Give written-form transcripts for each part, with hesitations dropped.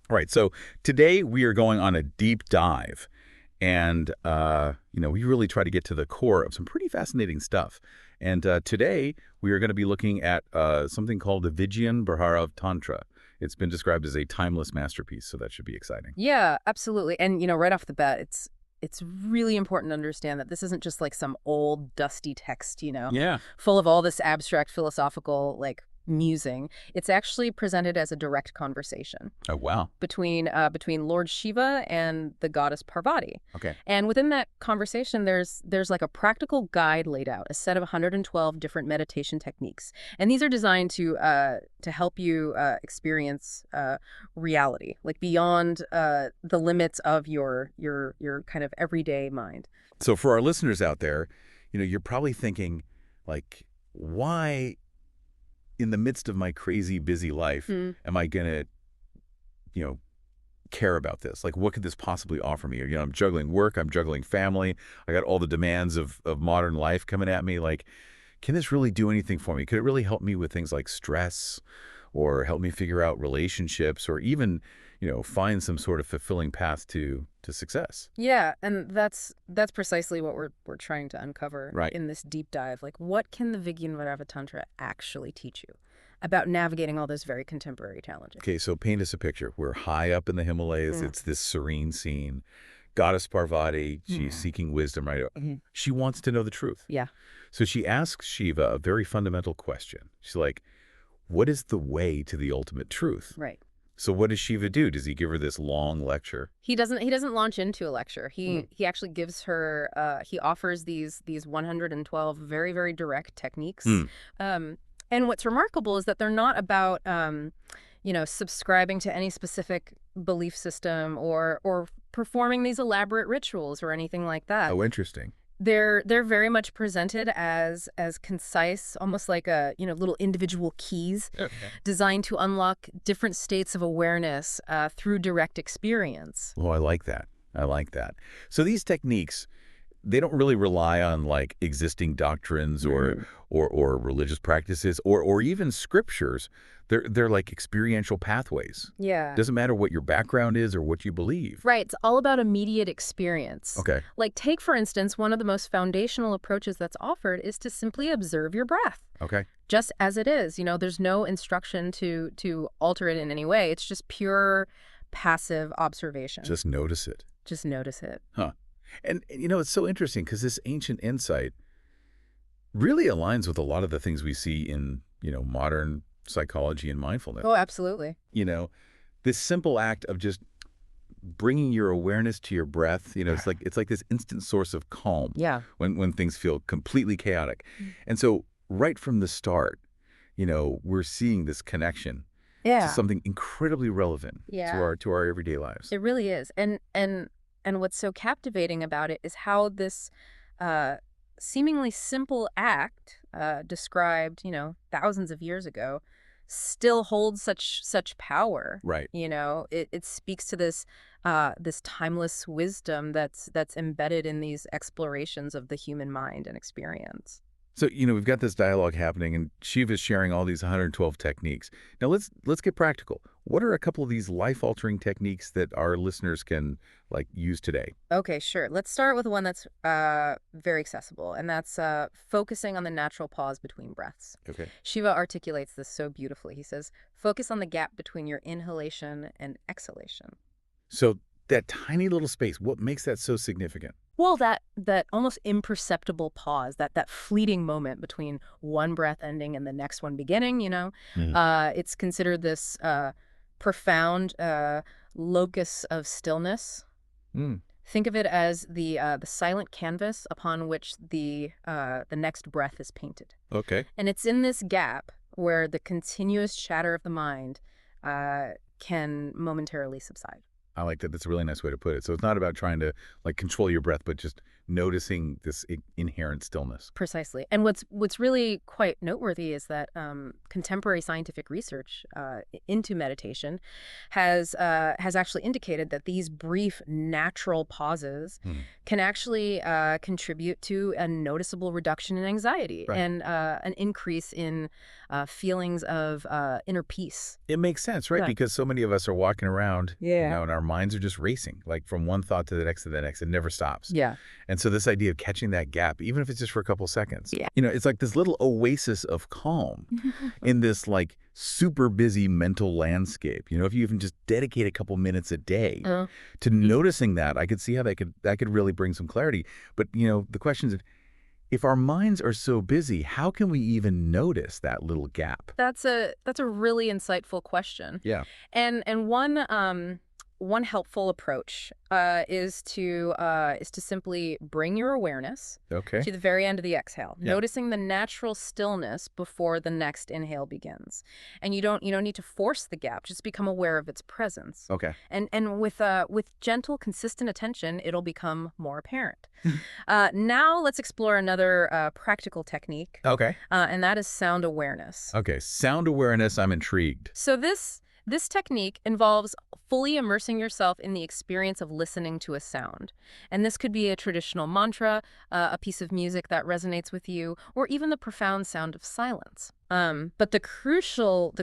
All right, so today we are going on a deep dive, and we really try to get to the core of some pretty fascinating stuff. And today we are going to be looking at something called the Vigyan Bhairav Tantra. It's been described as a timeless masterpiece, so that should be exciting. Yeah, absolutely. And, right off the bat, it's really important to understand that this isn't just like some old, dusty text, Yeah. full of all this abstract philosophical, musing. It's actually presented as a direct conversation Oh, wow. between Lord Shiva and the goddess Parvati. Okay. And within that conversation, there's like a practical guide laid out, a set of 112 different meditation techniques. And these are designed to help you experience reality, like beyond the limits of your kind of everyday mind. So for our listeners out there, you're probably thinking, why in the midst of my crazy busy life am I going to, care about this? What could this possibly offer me? I'm juggling work, I'm juggling family, I got all the demands of modern life coming at me. Can this really do anything for me? Could it really help me with things like stress, or help me figure out relationships, or even, find some sort of fulfilling path to success? Yeah, and that's precisely what we're trying to uncover in this deep dive. What can the Vigyan Bhairav Tantra actually teach you about navigating all those very contemporary challenges? Okay, so paint us a picture. We're high up in the Himalayas. It's this serene scene. Goddess Parvati, she's seeking wisdom, right? She wants to know the truth. Yeah. So she asks Shiva a very fundamental question. She's like, what is the way to the ultimate truth? Right. So what does Shiva do? Does he give her this long lecture? He doesn't launch into a lecture. He actually gives her he offers these 112 very, very direct techniques. And what's remarkable is that they're not about subscribing to any specific belief system or performing these elaborate rituals or anything like that. Oh, interesting. They're very much presented as concise, almost like little individual keys designed to unlock different states of awareness through direct experience. Oh, I like that. I like that. So these techniques, they don't really rely on existing doctrines or religious practices or even scriptures. They're like experiential pathways. Yeah. Doesn't matter what your background is or what you believe. Right. It's all about immediate experience. Okay. Take, for instance, one of the most foundational approaches that's offered is to simply observe your breath. Okay. Just as it is. There's no instruction to alter it in any way. It's just pure passive observation. Just notice it. Just notice it. Huh. And, it's so interesting because this ancient insight really aligns with a lot of the things we see in, modern psychology and mindfulness. Oh, absolutely. This simple act of just bringing your awareness to your breath, it's like this instant source of calm. Yeah. When things feel completely chaotic. And so right from the start, we're seeing this connection to something incredibly relevant to our everyday lives. It really is. And what's so captivating about it is how this seemingly simple act described, thousands of years ago, still holds such power. Right. It speaks to this timeless wisdom that's embedded in these explorations of the human mind and experience. So, we've got this dialogue happening, and Shiva's sharing all these 112 techniques. Now, let's get practical. What are a couple of these life-altering techniques that our listeners can, use today? Okay, sure. Let's start with one that's very accessible, and that's focusing on the natural pause between breaths. Okay. Shiva articulates this so beautifully. He says, focus on the gap between your inhalation and exhalation. So that tiny little space, what makes that so significant? Well, that almost imperceptible pause, that fleeting moment between one breath ending and the next one beginning, it's considered this profound locus of stillness. Think of it as the silent canvas upon which the next breath is painted. Okay. And it's in this gap where the continuous chatter of the mind can momentarily subside. I like that. That's a really nice way to put it. So it's not about trying to like control your breath, but just noticing this inherent stillness. Precisely. And what's really quite noteworthy is that contemporary scientific research into meditation has actually indicated that these brief natural pauses can actually contribute to a noticeable reduction in anxiety and an increase in feelings of inner peace. It makes sense, right? Because so many of us are walking around, Yeah. and our minds are just racing, like from one thought to the next to the next. It never stops. Yeah. And so this idea of catching that gap, even if it's just for a couple seconds, it's like this little oasis of calm in this like super busy mental landscape. If you even just dedicate a couple minutes a day to noticing that, I could see how that could really bring some clarity. But, the question is, if our minds are so busy, how can we even notice that little gap? That's a really insightful question. Yeah. And one helpful approach is to simply bring your awareness to the very end of the exhale, noticing the natural stillness before the next inhale begins. And you don't need to force the gap; just become aware of its presence. Okay. And with gentle, consistent attention, it'll become more apparent. Now let's explore another practical technique. Okay. And that is sound awareness. Okay, sound awareness. I'm intrigued. So this technique involves fully immersing yourself in the experience of listening to a sound. And this could be a traditional mantra, a piece of music that resonates with you, or even the profound sound of silence. But the crucial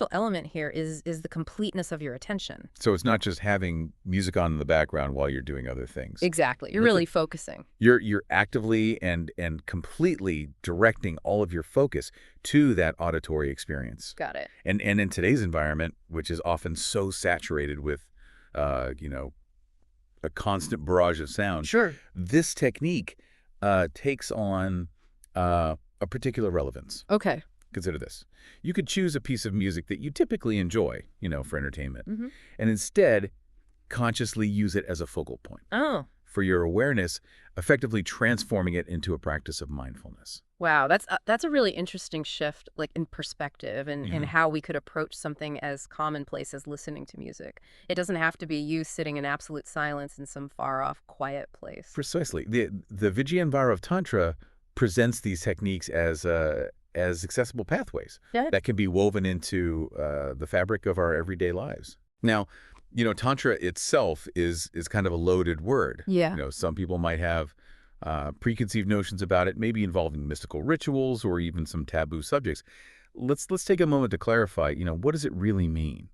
element here is the completeness of your attention. So it's not just having music on in the background while you're doing other things. Exactly. You're really focusing. You're actively and completely directing all of your focus to that auditory experience. Got it. And in today's environment, which is often so saturated with, a constant barrage of sound. Sure. This technique takes on a particular relevance. Okay. Consider this. You could choose a piece of music that you typically enjoy, for entertainment, and instead consciously use it as a focal point for your awareness, effectively transforming it into a practice of mindfulness. Wow, that's a really interesting shift, like in perspective and how we could approach something as commonplace as listening to music. It doesn't have to be you sitting in absolute silence in some far-off, quiet place. Precisely. The Vigyan Bhairav Tantra presents these techniques as accessible pathways that can be woven into the fabric of our everyday lives. Now, Tantra itself is kind of a loaded word. Yeah. Some people might have preconceived notions about it, maybe involving mystical rituals or even some taboo subjects. Let's take a moment to clarify, what does it really mean?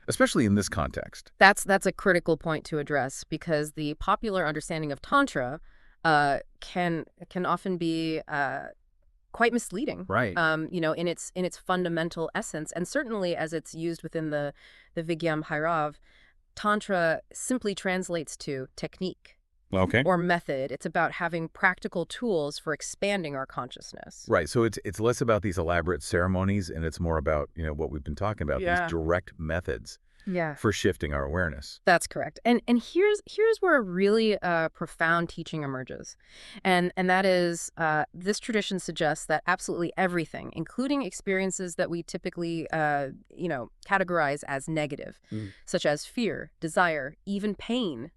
Especially in this context. That's a critical point to address, because the popular understanding of Tantra can often be quite misleading, right? In its fundamental essence, and certainly as it's used within the Vigyan Bhairav, Tantra simply translates to technique, or method. It's about having practical tools for expanding our consciousness. Right. So it's less about these elaborate ceremonies, and it's more about what we've been talking about, these direct methods. For shifting our awareness. That's correct. And here's where a really profound teaching emerges. And that is, this tradition suggests that absolutely everything, including experiences that we typically, categorize as negative, such as fear, desire, even pain,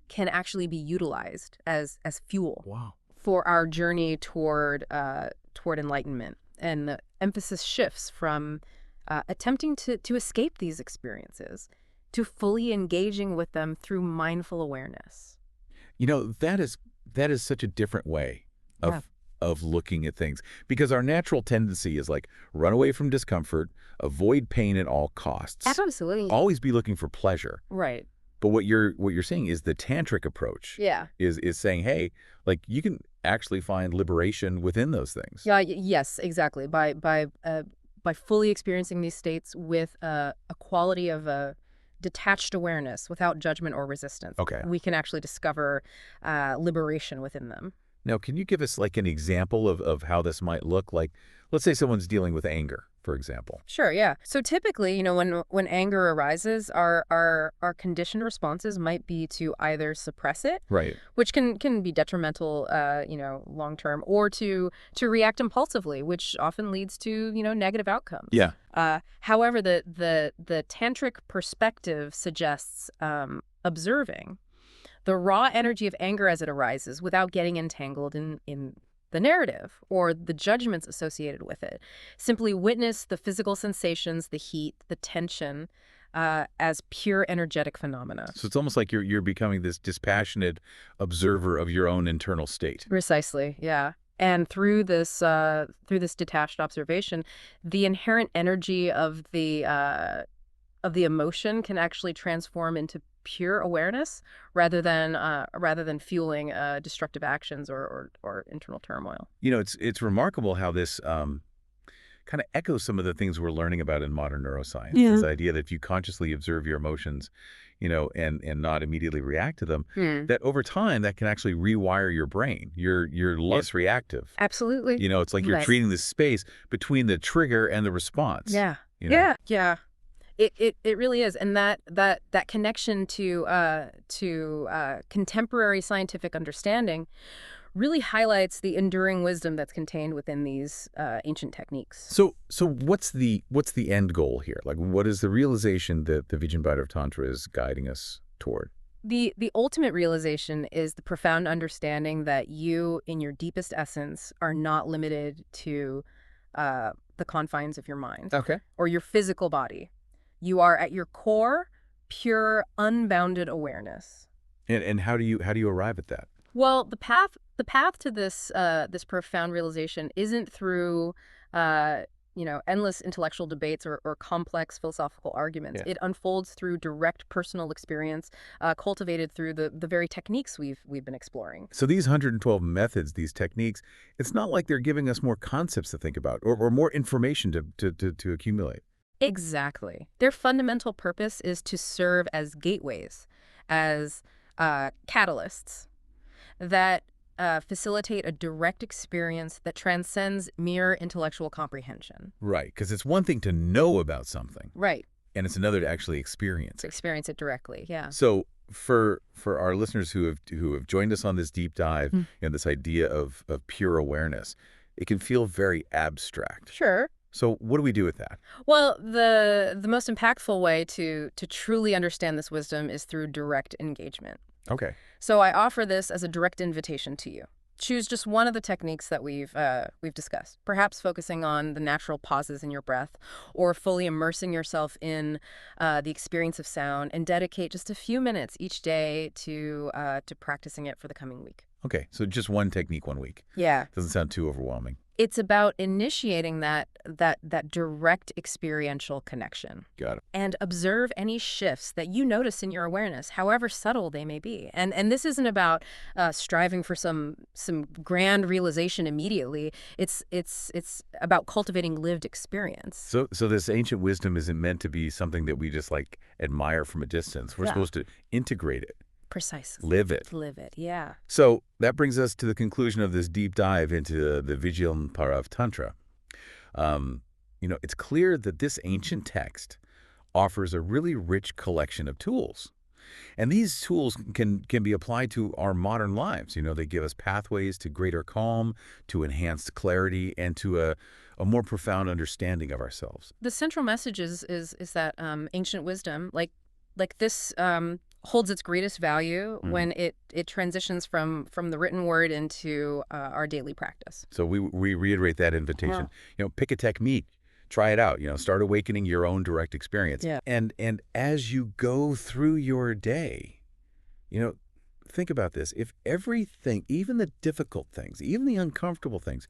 can actually be utilized as fuel for our journey toward enlightenment. And the emphasis shifts from attempting to escape these experiences to fully engaging with them through mindful awareness. That is such a different way of looking at things, because our natural tendency is like run away from discomfort, avoid pain at all costs. Absolutely. Always be looking for pleasure. Right. But what you're saying is the tantric approach. Is saying, hey, like you can actually find liberation within those things. Yes, exactly. By fully experiencing these states with a quality of a detached awareness without judgment or resistance, we can actually discover liberation within them. Now, can you give us like an example of how this might look? Like, let's say someone's dealing with anger, for example? Sure, yeah. So typically, when anger arises, our conditioned responses might be to either suppress it, Right. which can be detrimental, long term, or to react impulsively, which often leads to, negative outcomes. Yeah. However, the tantric perspective suggests observing the raw energy of anger as it arises without getting entangled in the narrative or the judgments associated with it. Simply witness the physical sensations, the heat, the tension, as pure energetic phenomena. So it's almost like you're becoming this dispassionate observer of your own internal state. Precisely, yeah. And through this detached observation, the inherent energy of the emotion can actually transform into pure awareness rather than fueling destructive actions or internal turmoil. It's remarkable how this kind of echoes some of the things we're learning about in modern neuroscience. Yeah. This idea that if you consciously observe your emotions, and not immediately react to them, that over time that can actually rewire your brain. You're less reactive. Absolutely. It's like you're Right. treating this space between the trigger and the response. Yeah. Yeah. It really is, and that connection to contemporary scientific understanding really highlights the enduring wisdom that's contained within these ancient techniques. So what's the end goal here? Like, what is the realization that the Vigyan Bhairav Tantra is guiding us toward? The ultimate realization is the profound understanding that you, in your deepest essence, are not limited to the confines of your mind Okay. or your physical body. You are at your core pure, unbounded awareness. And how do you arrive at that? Well, the path to this profound realization isn't through endless intellectual debates or complex philosophical arguments. Yeah. It unfolds through direct personal experience, cultivated through the very techniques we've been exploring. So these 112 methods, these techniques, it's not like they're giving us more concepts to think about or more information to accumulate. Exactly. Their fundamental purpose is to serve as gateways, as catalysts that facilitate a direct experience that transcends mere intellectual comprehension. Right, because it's one thing to know about something, Right. and it's another to actually experience To it. experience it directly, yeah. So for our listeners who have joined us on this deep dive, this idea of pure awareness, it can feel very abstract. Sure. So what do we do with that? Well, the most impactful way to truly understand this wisdom is through direct engagement. Okay. So I offer this as a direct invitation to you. Choose just one of the techniques that we've discussed, perhaps focusing on the natural pauses in your breath or fully immersing yourself in the experience of sound, and dedicate just a few minutes each day to practicing it for the coming week. Okay, so just one technique 1 week. Yeah. Doesn't sound too overwhelming. It's about initiating that direct experiential connection. Got it. And observe any shifts that you notice in your awareness, however subtle they may be. And this isn't about striving for some grand realization immediately. It's about cultivating lived experience. So this ancient wisdom isn't meant to be something that we just like admire from a distance. We're supposed to integrate it. Precisely. Live it. Live it, yeah. So that brings us to the conclusion of this deep dive into the Vigyan Bhairav Tantra. It's clear that this ancient text offers a really rich collection of tools. And these tools can be applied to our modern lives. They give us pathways to greater calm, to enhanced clarity, and to a more profound understanding of ourselves. The central message is that ancient wisdom, like this, holds its greatest value when it transitions from the written word into our daily practice. So we reiterate that invitation. Pick a technique, try it out. Start awakening your own direct experience. Yeah. And as you go through your day, think about this. If everything, even the difficult things, even the uncomfortable things,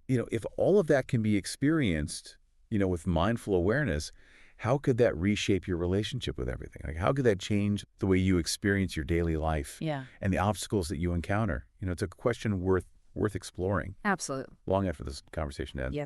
if all of that can be experienced, with mindful awareness, how could that reshape your relationship with everything? Like, how could that change the way you experience your daily life and the obstacles that you encounter? It's a question worth exploring. Absolutely. Long after this conversation ends. Yes.